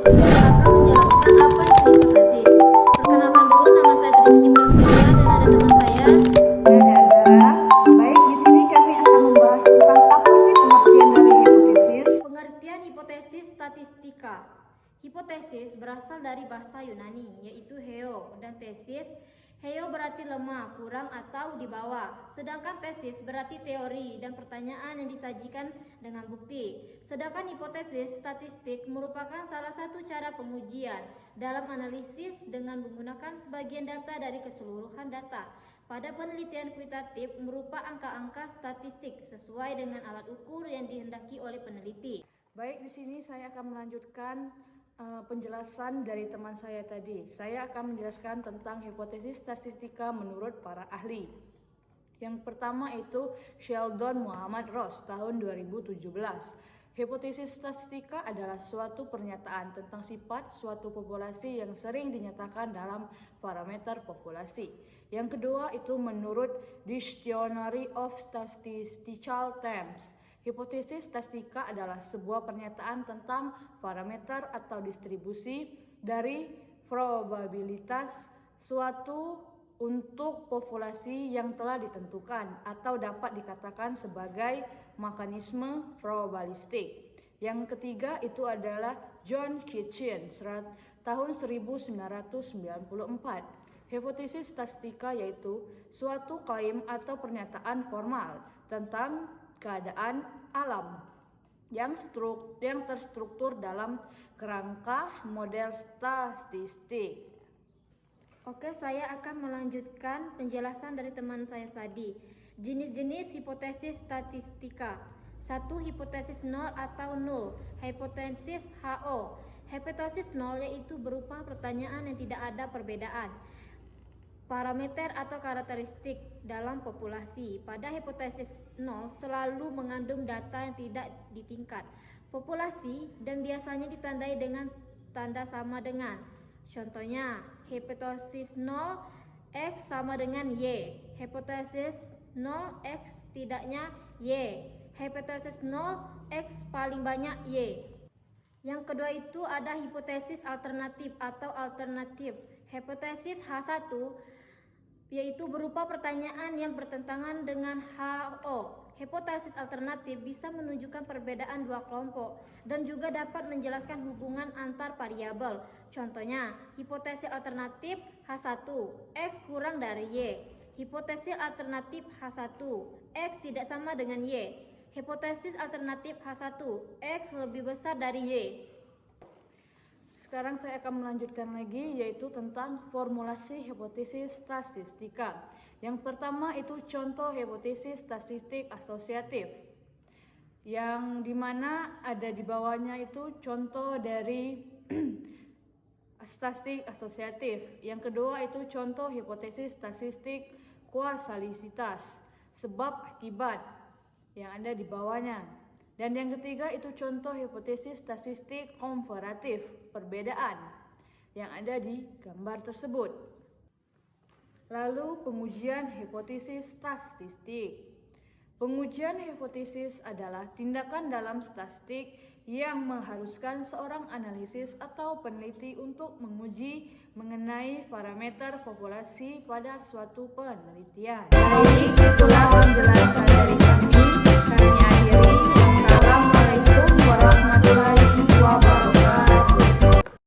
akan menjelaskan apa itu hipotesis. Perkenalkan dulu, nama saya Tristy Prasetya dan ada teman saya. Nada Azara. Baik, di sini kami akan membahas tentang apa sih pengertian dari hipotesis. Pengertian hipotesis statistika. Hipotesis berasal dari bahasa Yunani, yaitu heo, dan tesis. Heo berarti lemah, kurang, atau di bawah. Sedangkan tesis berarti teori dan pertanyaan yang disajikan dengan bukti. Sedangkan hipotesis statistik merupakan salah satu cara pengujian dalam analisis dengan menggunakan sebagian data dari keseluruhan data. Pada penelitian kualitatif merupakan angka-angka statistik sesuai dengan alat ukur yang dihendaki oleh peneliti. Baik, di sini saya akan melanjutkan penjelasan dari teman saya tadi. Saya akan menjelaskan tentang hipotesis statistika menurut para ahli. Yang pertama itu Sheldon Muhammad Ross tahun 2017. Hipotesis statistika adalah suatu pernyataan tentang sifat suatu populasi yang sering dinyatakan dalam parameter populasi. Yang kedua itu menurut Dictionary of Statistical Terms. Hipotesis statistika adalah sebuah pernyataan tentang parameter atau distribusi dari probabilitas suatu untuk populasi yang telah ditentukan atau dapat dikatakan sebagai mekanisme probabilistik. Yang ketiga itu adalah John Kitchen tahun 1994. Hipotesis statistika yaitu suatu klaim atau pernyataan formal tentang keadaan alam yang terstruktur dalam kerangka model statistik. Oke, saya akan melanjutkan penjelasan dari teman saya tadi. Jenis-jenis hipotesis statistika. 1. Hipotesis nol atau null. Hipotesis HO. Hipotesis nol yaitu berupa pertanyaan yang tidak ada perbedaan parameter atau karakteristik dalam populasi. Pada hipotesis nol selalu mengandung data yang tidak ditingkat populasi dan biasanya ditandai dengan tanda sama dengan. Contohnya, hipotesis 0 X sama dengan Y. Hipotesis 0 X tidaknya Y. Hipotesis 0 X paling banyak Y. Yang kedua itu ada hipotesis alternatif atau alternatif. Hipotesis H1 yaitu berupa pertanyaan yang bertentangan dengan HO. Hipotesis alternatif bisa menunjukkan perbedaan dua kelompok dan juga dapat menjelaskan hubungan antar variabel. Contohnya, hipotesis alternatif H1, X kurang dari Y. Hipotesis alternatif H1, X tidak sama dengan Y. Hipotesis alternatif H1, X lebih besar dari Y. Sekarang saya akan melanjutkan lagi yaitu tentang formulasi hipotesis statistika. Yang pertama itu contoh hipotesis statistik asosiatif. Yang dimana ada di bawahnya itu contoh dari statistik asosiatif. Yang kedua itu contoh hipotesis statistik kausalitas, sebab akibat yang ada di bawahnya. Dan yang ketiga itu contoh hipotesis statistik komparatif, perbedaan yang ada di gambar tersebut. Lalu pengujian hipotesis statistik. Pengujian hipotesis adalah tindakan dalam statistik yang mengharuskan seorang analisis atau peneliti untuk menguji mengenai parameter populasi pada suatu penelitian. Baik, itulah penjelasan dari kami. Kami akhiri. Wassalamualaikum warahmatullahi wabarakatuh.